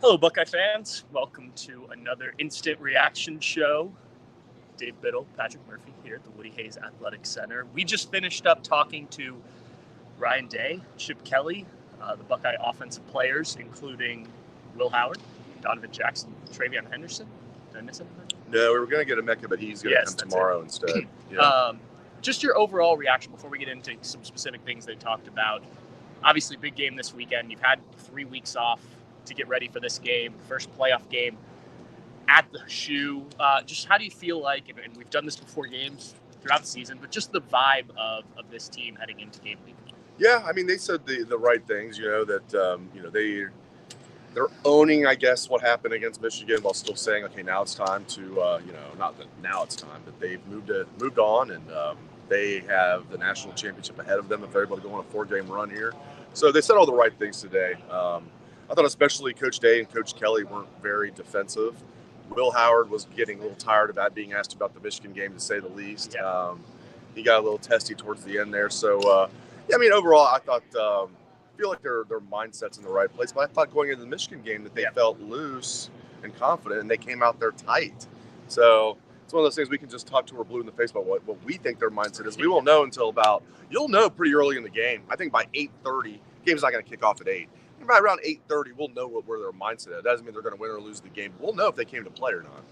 Hello, Buckeye fans. Welcome to another instant reaction show. Dave Biddle, Patrick Murphy here at the Woody Hayes Athletic Center. We just finished up talking to Ryan Day, Chip Kelly, the Buckeye offensive players, including Will Howard, Donovan Jackson, Travion Henderson. Did I miss anything? No, we were going to get Emeka, but he's going to come tomorrow instead. Yeah. Just your overall reaction before we get into some specific things they talked about. Obviously, big game this weekend. You've had 3 weeks off to get ready for this game, first playoff game at the Shoe. Just how do you feel like, and we've done this before games throughout the season, but just the vibe of this team heading into game week? Yeah, I mean, they said the right things, that, they're owning, I guess, what happened against Michigan while still saying, okay, now it's time to, not that now it's time, but they've moved on, and they have the national championship ahead of them if they're able to go on a 4-game run here. So they said all the right things today. I thought especially Coach Day and Coach Kelly weren't very defensive. Will Howard was getting a little tired of that, being asked about the Michigan game, to say the least. Yeah. He got a little testy towards the end there. So, overall, I thought feel like their mindset's in the right place. But I thought going into the Michigan game that they felt loose and confident, and they came out there tight. So it's one of those things we can just talk to her blue in the face about what we think their mindset is. We won't know until you'll know pretty early in the game. I think by 8:30, game's not going to kick off at 8. By around 8:30, we'll know where their mindset is. That doesn't mean they're going to win or lose the game. We'll know if they came to play or not.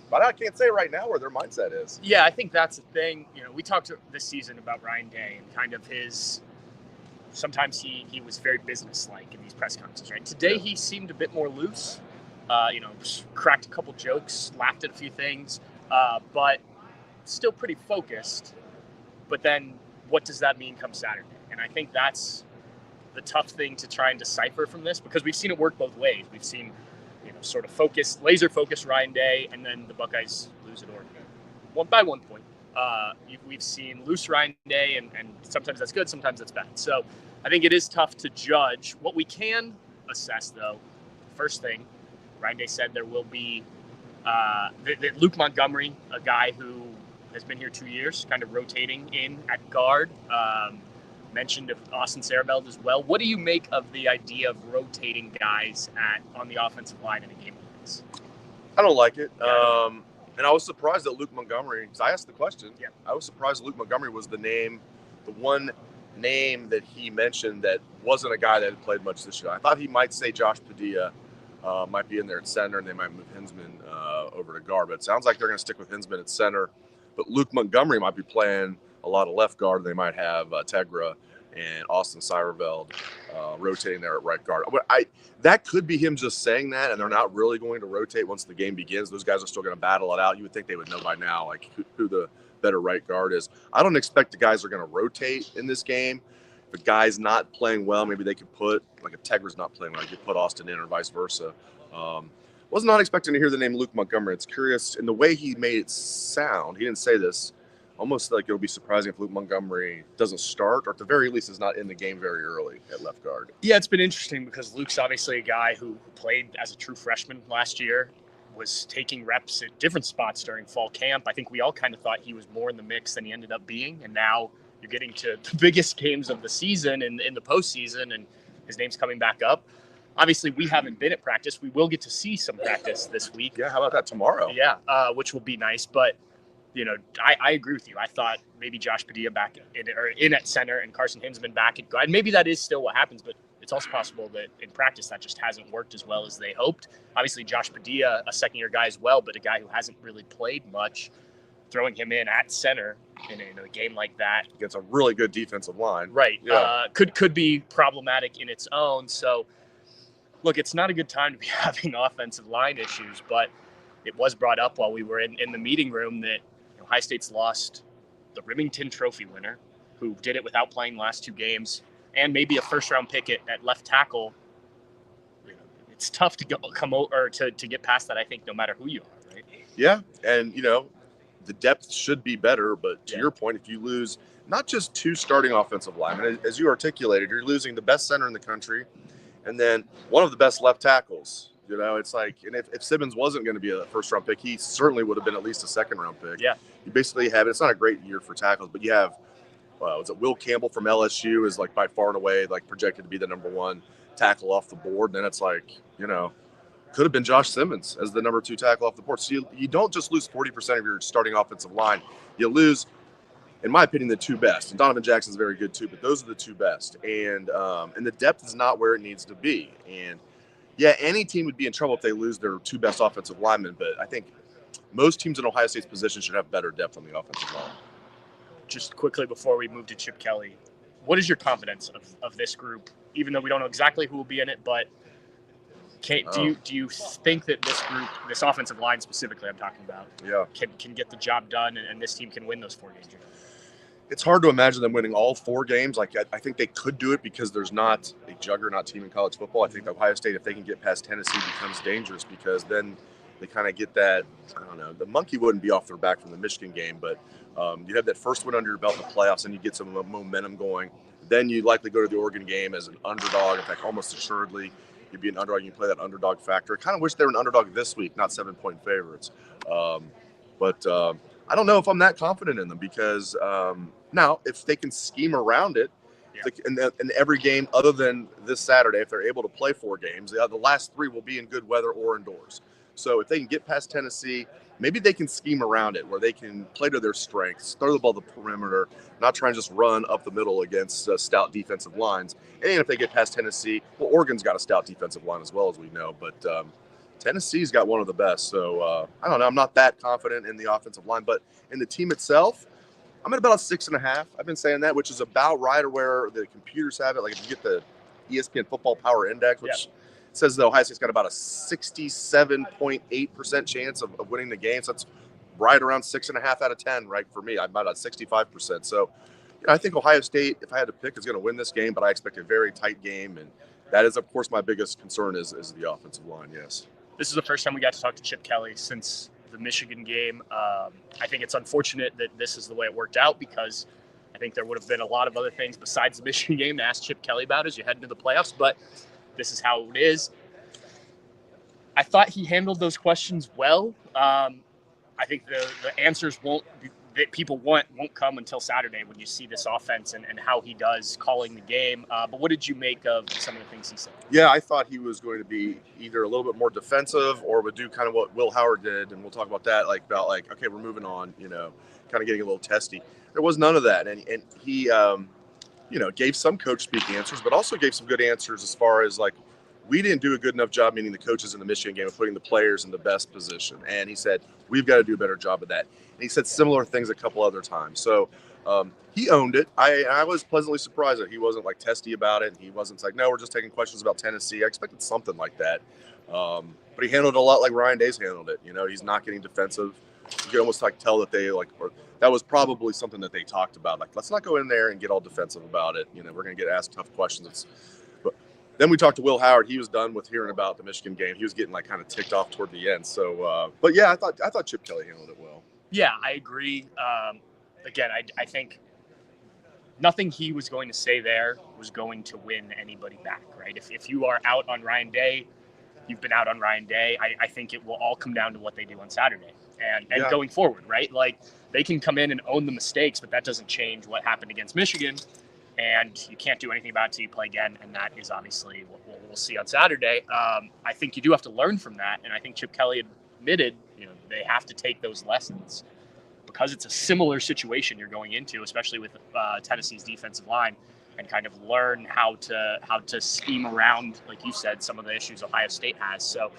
But I can't say right now where their mindset is. Yeah, I think that's the thing. We talked this season about Ryan Day and kind of his – sometimes he was very businesslike in these press conferences, right? Today he seemed a bit more loose, cracked a couple jokes, laughed at a few things, but still pretty focused. But then what does that mean come Saturday? And I think that's – the tough thing to try and decipher from this, because we've seen it work both ways. We've seen, sort of laser focus Ryan Day, and then the Buckeyes lose at Oregon by 1 point. We've seen loose Ryan Day, and sometimes that's good, sometimes that's bad. So I think it is tough to judge. What we can assess, though, first thing, Ryan Day said there will be that Luke Montgomery, a guy who has been here 2 years, kind of rotating in at guard. Mentioned of Austin Sarabeld as well. What do you make of the idea of rotating guys on the offensive line in a game like this? I don't like it. And I was surprised that Luke Montgomery, because I asked the question, yeah. I was surprised Luke Montgomery was the one name that he mentioned that wasn't a guy that had played much this year. I thought he might say Josh Padilla might be in there at center, and they might move Hinsman over to guard. But it sounds like they're going to stick with Hinsman at center. But Luke Montgomery might be playing a lot of left guard. They might have Tegra and Austin Sarabeld rotating there at right guard. That could be him just saying that, and they're not really going to rotate once the game begins. Those guys are still going to battle it out. You would think they would know by now, like who the better right guard is. I don't expect the guys are going to rotate in this game. If a guy's not playing well, maybe they could put, like if Tegra's not playing well, you could put Austin in or vice versa. Was not expecting to hear the name Luke Montgomery. It's curious in the way he made it sound. He didn't say this. Almost like it'll be surprising if Luke Montgomery doesn't start, or at the very least is not in the game very early at left guard. Yeah, it's been interesting because Luke's obviously a guy who played as a true freshman last year, was taking reps at different spots during fall camp. I think we all kind of thought he was more in the mix than he ended up being, and now you're getting to the biggest games of the season and in the postseason, and his name's coming back up. Obviously, we haven't been at practice. We will get to see some practice this week. Yeah, how about that tomorrow? Yeah, which will be nice, but I agree with you. I thought maybe Josh Padilla back in at center and Carson Hinsman back at guard. And maybe that is still what happens, but it's also possible that in practice that just hasn't worked as well as they hoped. Obviously, Josh Padilla, a second-year guy as well, but a guy who hasn't really played much, throwing him in at center in a game like that against a really good defensive line, right? Yeah. Could be problematic in its own. So, look, it's not a good time to be having offensive line issues, but it was brought up while we were in the meeting room that Ohio State's lost the Remington Trophy winner, who did it without playing the last 2 games, and maybe a first-round pick at left tackle. It's tough to come over to get past that, I think, no matter who you are, right? Yeah, and, the depth should be better, but to your point, if you lose not just 2 starting offensive linemen, as you articulated, you're losing the best center in the country and then one of the best left tackles. It's like, and if Simmons wasn't going to be a first-round pick, he certainly would have been at least a second-round pick. Yeah. You basically have, it's not a great year for tackles, but you have, Will Campbell from LSU is like by far and away like projected to be the number 1 tackle off the board. And then it's like, could have been Josh Simmons as the number 2 tackle off the board. So you don't just lose 40% of your starting offensive line. You lose, in my opinion, the 2 best. And Donovan Jackson's very good too, but those are the 2 best. And the depth is not where it needs to be. And yeah, any team would be in trouble if they lose their 2 best offensive linemen, but I think most teams in Ohio State's position should have better depth on the offensive line. Just quickly before we move to Chip Kelly, what is your confidence of this group, even though we don't know exactly who will be in it, but do you think that this group, this offensive line specifically I'm talking about, can get the job done and this team can win those 4 games? It's hard to imagine them winning all 4 games. Like I think they could do it because there's not a juggernaut team in college football. I think Ohio State, if they can get past Tennessee, becomes dangerous because then they kind of get that, I don't know, the monkey wouldn't be off their back from the Michigan game, but you have that first win under your belt in the playoffs and you get some momentum going. Then you likely go to the Oregon game as an underdog. In fact, almost assuredly, you'd be an underdog. You can play that underdog factor. I kind of wish they were an underdog this week, not 7-point favorites. But I don't know if I'm that confident in them because now if they can scheme around it, in every game other than this Saturday, if they're able to play 4 games, the last 3 will be in good weather or indoors. So if they can get past Tennessee, maybe they can scheme around it where they can play to their strengths, throw the ball to the perimeter, not try and just run up the middle against stout defensive lines. And if they get past Tennessee, well, Oregon's got a stout defensive line as well, as we know, but Tennessee's got one of the best. So I don't know. I'm not that confident in the offensive line, but in the team itself, I'm at about a 6.5. I've been saying that, which is about right or where the computers have it. Like if you get the ESPN Football Power Index, which says that Ohio State's got about a 67.8% chance of winning the game. So that's right around 6.5 out of 10, right? For me, I'm about at 65%. So I think Ohio State, if I had to pick, is going to win this game, but I expect a very tight game. And that is, of course, my biggest concern is the offensive line, yes. This is the first time we got to talk to Chip Kelly since the Michigan game. I think it's unfortunate that this is the way it worked out because I think there would have been a lot of other things besides the Michigan game to ask Chip Kelly about as you head into the playoffs, but this is how it is. I thought he handled those questions well. I think the answers that people won't come until Saturday when you see this offense and how he does calling the game. But what did you make of some of the things he said? Yeah, I thought he was going to be either a little bit more defensive or would do kind of what Will Howard did, and we'll talk about that, about okay, we're moving on, kind of getting a little testy. There was none of that, and he gave some coach speak answers, but also gave some good answers as far as we didn't do a good enough job, meaning the coaches in the Michigan game, of putting the players in the best position. And he said, we've got to do a better job of that. And he said similar things a couple other times. So he owned it. I was pleasantly surprised that he wasn't testy about it. And he wasn't no, we're just taking questions about Tennessee. I expected something like that. But he handled it a lot like Ryan Day's handled it. He's not getting defensive. You can almost tell that they that was probably something that they talked about. Let's not go in there and get all defensive about it. We're going to get asked tough questions. But then we talked to Will Howard. He was done with hearing about the Michigan game. He was getting kind of ticked off toward the end. So, but yeah, I thought Chip Kelly handled it well. Yeah, I agree. Again, I think nothing he was going to say there was going to win anybody back, right? If you are out on Ryan Day, you've been out on Ryan Day. I think it will all come down to what they do on Saturday and going forward, right? They can come in and own the mistakes, but that doesn't change what happened against Michigan. And you can't do anything about it until you play again, and that is obviously what we'll see on Saturday. I think you do have to learn from that, and I think Chip Kelly admitted, they have to take those lessons because it's a similar situation you're going into, especially with Tennessee's defensive line, and kind of learn how to scheme around, like you said, some of the issues Ohio State has. So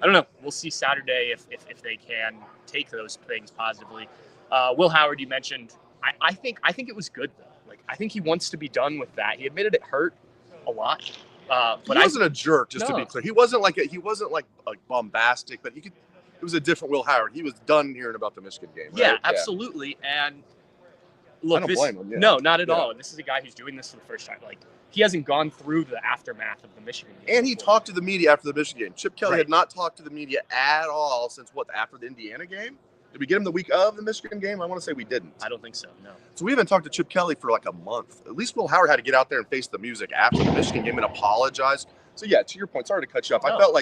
I don't know. We'll see Saturday if they can take those things positively. Will Howard, you mentioned. I think it was good though. I think he wants to be done with that. He admitted it hurt a lot, but he wasn't a jerk. Just to be clear, he wasn't bombastic, but it was a different Will Howard. He was done hearing about the Michigan game. Right? Yeah, absolutely. And look, I don't blame him. Yeah. No, not at all. And this is a guy who's doing this for the first time. He hasn't gone through the aftermath of the Michigan game. And he talked to the media after the Michigan game. Chip Kelly had not talked to the media at all since after the Indiana game? Did we get him the week of the Michigan game? I want to say we didn't. I don't think so, no. So we haven't talked to Chip Kelly for a month. At least Will Howard had to get out there and face the music after the Michigan game and apologize. So, yeah, to your point, sorry to cut you off. I felt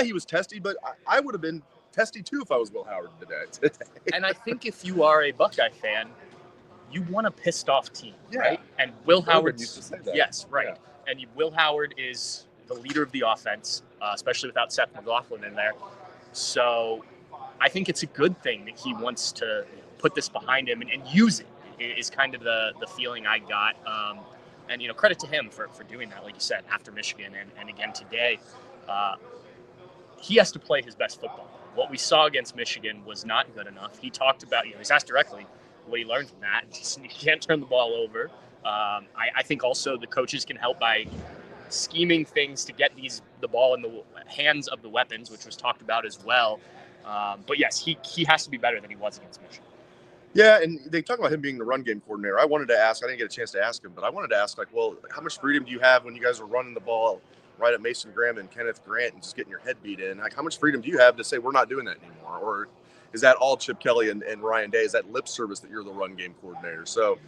he was testy, but I would have been testy too if I was Will Howard today. And I think if you are a Buckeye fan, you want a pissed off team, right? And Will Howard used to say that. Yes, right. Yeah. And Will Howard is the leader of the offense, especially without Seth McLaughlin in there. So I think it's a good thing that he wants to put this behind him and use it, is kind of the feeling I got. And, credit to him for doing that, like you said, after Michigan and again today. He has to play his best football. What we saw against Michigan was not good enough. He talked about, he's asked directly what he learned from that. He can't turn the ball over. I think also the coaches can help by scheming things to get the ball in the hands of the weapons, which was talked about as well. But yes, he has to be better than he was against Michigan. Yeah, and they talk about him being the run game coordinator. I wanted to ask, I didn't get a chance to ask him, but I wanted to ask, well, how much freedom do you have when you guys are running the ball right at Mason Graham and Kenneth Grant and just getting your head beat in? Like, how much freedom do you have to say we're not doing that anymore? Or is that all Chip Kelly and Ryan Day? Is that lip service that you're the run game coordinator? So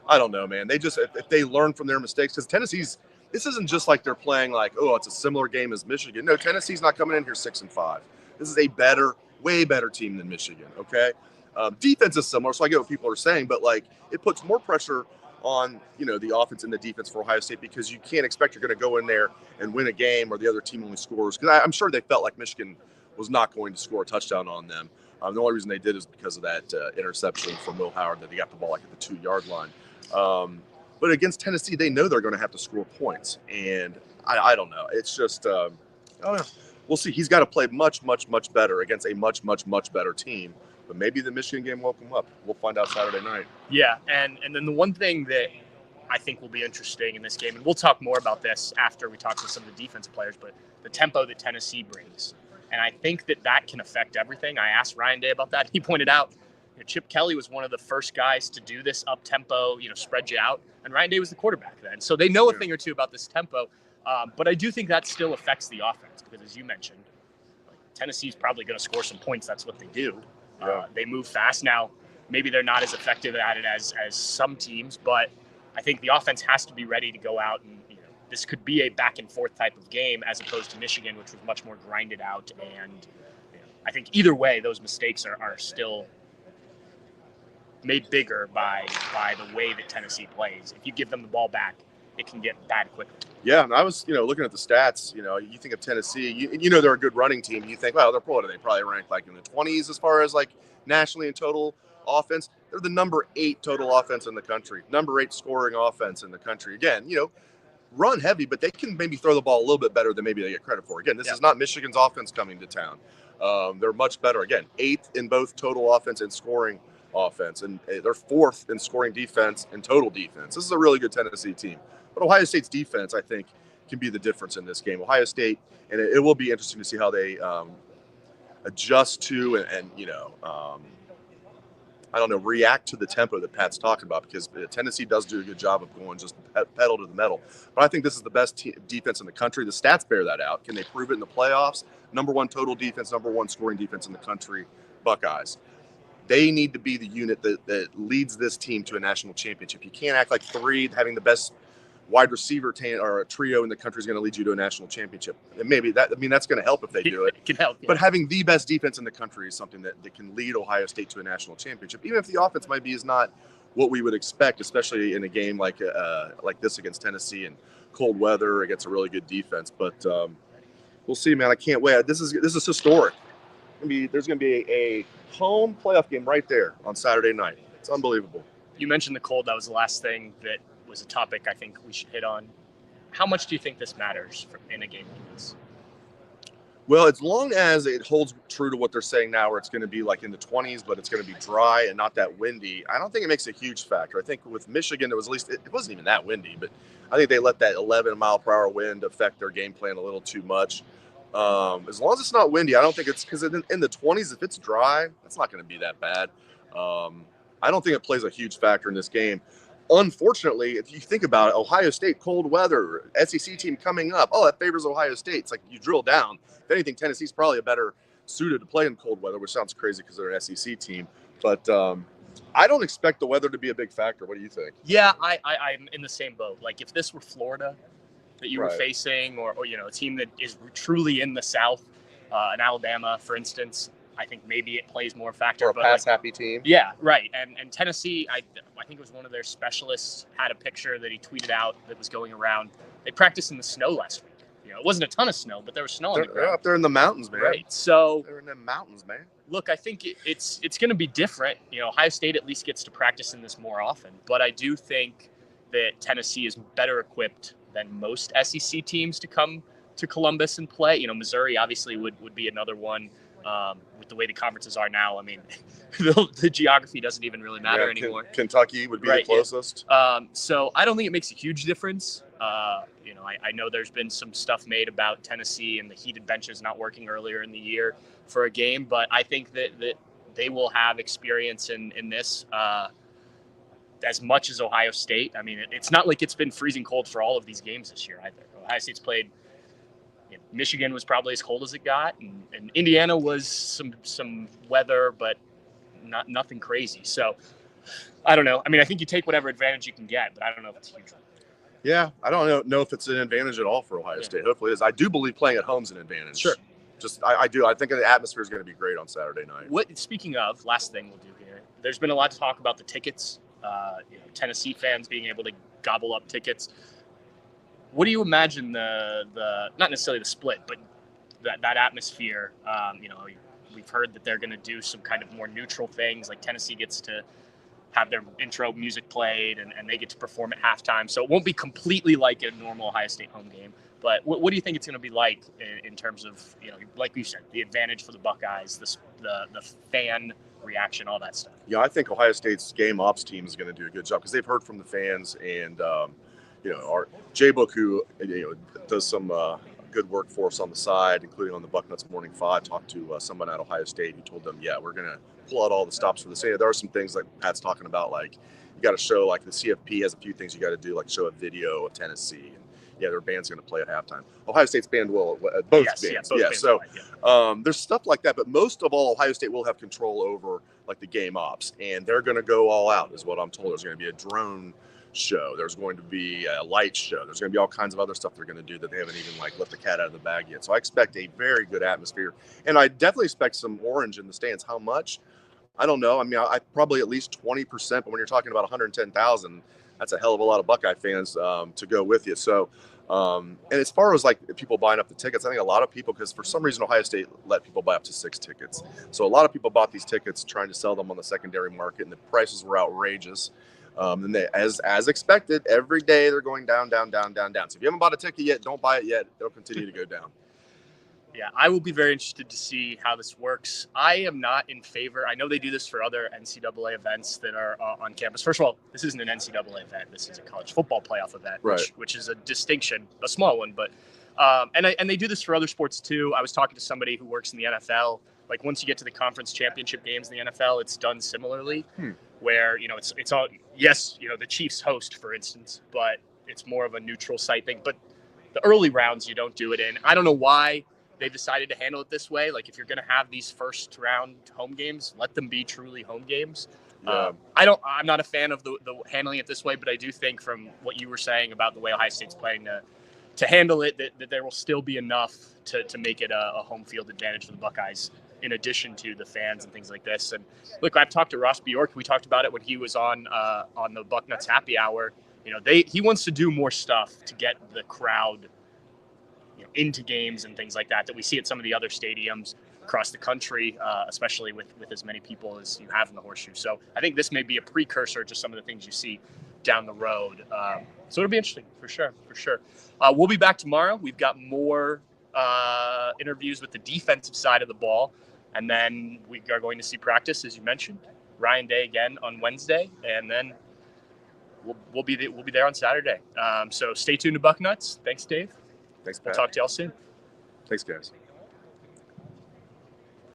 I don't know, man. They just, if they learn from their mistakes, because Tennessee's, this isn't just like they're playing like, oh, it's a similar game as Michigan. No, Tennessee's not coming in here 6-5. This is a better, way better team than Michigan, okay? Defense is similar, so I get what people are saying, but like it puts more pressure on the offense and the defense for Ohio State, because you can't expect you're going to go in there and win a game or the other team only scores. Because I'm sure they felt like Michigan was not going to score a touchdown on them. The only reason they did is because of that interception from Will Howard that he got the ball like at the 2-yard line. But against Tennessee, they know they're going to have to score points, and I don't know. It's just I don't know. We'll see. He's got to play much, much, much better against a much, much, much better team. But maybe the Michigan game woke him up. We'll find out Saturday night. Yeah, and then the one thing that I think will be interesting in this game, and we'll talk more about this after we talk to some of the defensive players, but the tempo that Tennessee brings. And I think that can affect everything. I asked Ryan Day about that. He pointed out Chip Kelly was one of the first guys to do this up-tempo, spread you out. And Ryan Day was the quarterback then. So they know a thing or two about this tempo. But I do think that still affects the offense because, as you mentioned, Tennessee's probably going to score some points. That's what they do. They move fast. Now, maybe they're not as effective at it as some teams, but I think the offense has to be ready to go out and, this could be a back and forth type of game as opposed to Michigan, which was much more grinded out. And I think either way, those mistakes are still made bigger by the way that Tennessee plays. If you give them the ball back, it can get bad quickly. Yeah, and I was, looking at the stats. You think of Tennessee, they're a good running team. You think, well, they're probably ranked like in the 20s as far as like nationally in total offense. They're the number 8 total offense in the country, number 8 scoring offense in the country. Again, run heavy, but they can maybe throw the ball a little bit better than maybe they get credit for. Again, this is not Michigan's offense coming to town. They're much better. Again, 8th in both total offense and scoring offense, and they're 4th in scoring defense and total defense. This is a really good Tennessee team. But Ohio State's defense, I think, can be the difference in this game. Ohio State, and it will be interesting to see how they adjust to and react to the tempo that Pat's talking about, because Tennessee does do a good job of going just pedal to the metal. But I think this is the best defense in the country. The stats bear that out. Can they prove it in the playoffs? Number 1 total defense, number 1 scoring defense in the country, Buckeyes. They need to be the unit that leads this team to a national championship. You can't act like having the best wide receiver or a trio in the country is going to lead you to a national championship. And maybe that's going to help if they do it. It can help. Yeah. But having the best defense in the country is something that can lead Ohio State to a national championship, even if the offense is not what we would expect, especially in a game like this against Tennessee and cold weather against a really good defense. But we'll see, man. I can't wait. This is historic. There's going to be a home playoff game right there on Saturday night. It's unbelievable. You mentioned the cold. That was the last thing that was a topic I think we should hit on. How much do you think this matters in a game like this? Well, as long as it holds true to what they're saying now, where it's going to be like in the 20s, but it's going to be dry and not that windy, I don't think it makes a huge factor. I think with Michigan, it wasn't even that windy, but I think they let that 11-mile-per-hour wind affect their game plan a little too much. As long as it's not windy, I don't think it's, because in the 20s, if it's dry, that's not going to be that bad. I don't think it plays a huge factor in this game. Unfortunately, if you think about it, Ohio State, cold weather, SEC team coming up, that favors Ohio State. It's like you drill down. If anything, Tennessee's probably a better suited to play in cold weather, which sounds crazy because they're an SEC team. But I don't expect the weather to be a big factor. What do you think? Yeah, I'm in the same boat. Like if this were Florida that you were facing, or a team that is truly in the South, in Alabama, for instance, I think maybe it plays more factor. Or a pass-happy team. Yeah, right. And Tennessee, I think it was one of their specialists had a picture that he tweeted out that was going around. They practiced in the snow last week. It wasn't a ton of snow, but there was snow on the ground. They're up there in the mountains, man. Right. So they're in the mountains, man. Look, I think it's going to be different. Ohio State at least gets to practice in this more often, but I do think that Tennessee is better equipped than most SEC teams to come to Columbus and play. Missouri obviously would be another one. With the way the conferences are now, I mean, the geography doesn't even really matter anymore. Kentucky would be the closest. Yeah. So I don't think it makes a huge difference. I know there's been some stuff made about Tennessee and the heated benches not working earlier in the year for a game, but I think that they will have experience in this as much as Ohio State. I mean, it's not like it's been freezing cold for all of these games this year either. Ohio State's played. Michigan was probably as cold as it got, and Indiana was some weather, but nothing crazy. So I don't know. I mean, I think you take whatever advantage you can get, but I don't know if it's huge. Yeah, I don't know if it's an advantage at all for Ohio State. Hopefully it is. I do believe playing at home is an advantage. Sure. I do. I think the atmosphere is going to be great on Saturday night. Speaking of, last thing we'll do here, there's been a lot to talk about the tickets. Tennessee fans being able to gobble up tickets. What do you imagine the not necessarily the split, but that atmosphere? We've heard that they're going to do some kind of more neutral things, like Tennessee gets to have their intro music played and they get to perform at halftime. So it won't be completely like a normal Ohio State home game. But what do you think it's going to be like in terms of, like you said, the advantage for the Buckeyes, the fan reaction, all that stuff? Yeah, I think Ohio State's game ops team is going to do a good job because they've heard from the fans and, our J-Book, who does some good work for us on the side, including on the Bucknuts Morning 5, talked to someone at Ohio State who told them, we're going to pull out all the stops for the state. There are some things like Pat's talking about, like you got to show, like the CFP has a few things you got to do, like show a video of Tennessee. And their band's going to play at halftime. Ohio State's band will, both bands. So there's stuff like that. But most of all, Ohio State will have control over like the game ops. And they're going to go all out is what I'm told. There's going to be a drone show. There's going to be a light show. There's going to be all kinds of other stuff they're going to do that they haven't even let the cat out of the bag yet. So I expect a very good atmosphere. And I definitely expect some orange in the stands. How much? I don't know. I mean, I probably at least 20%, but when you're talking about 110,000, that's a hell of a lot of Buckeye fans to go with you. So, and as far as like people buying up the tickets, I think a lot of people, because for some reason Ohio State let people buy up to 6 tickets. So a lot of people bought these tickets trying to sell them on the secondary market, and the prices were outrageous. And they, as expected, every day they're going down, down, down, down, down. So if you haven't bought a ticket yet, don't buy it yet. It'll continue to go down. Yeah, I will be very interested to see how this works. I am not in favor. I know they do this for other NCAA events that are on campus. First of all, this isn't an NCAA event. This is a college football playoff event, right, which is a distinction, a small one. But and they do this for other sports too. I was talking to somebody who works in the NFL. Like once you get to the conference championship games in the NFL, it's done similarly, where it's all the Chiefs host, for instance, but it's more of a neutral site thing. But the early rounds you don't do it in. I don't know why they've decided to handle it this way. Like if you're going to have these first round home games, let them be truly home games. Yeah. I'm not a fan of the handling it this way, but I do think from what you were saying about the way Ohio State's playing to handle it, that there will still be enough to make it a home field advantage for the Buckeyes, in addition to the fans and things like this. And look, I've talked to Ross Bjork. We talked about it when he was on the Bucknuts Happy Hour. He wants to do more stuff to get the crowd into games and things like that we see at some of the other stadiums across the country, especially with as many people as you have in the Horseshoe. So I think this may be a precursor to some of the things you see down the road. So it'll be interesting for sure. We'll be back tomorrow. We've got more interviews with the defensive side of the ball, and then we are going to see practice, as you mentioned. Ryan Day again on Wednesday, and then we'll be there on Saturday. So stay tuned to Bucknuts. Thanks, Dave. Thanks, Pat. We'll talk to y'all soon. Thanks, guys.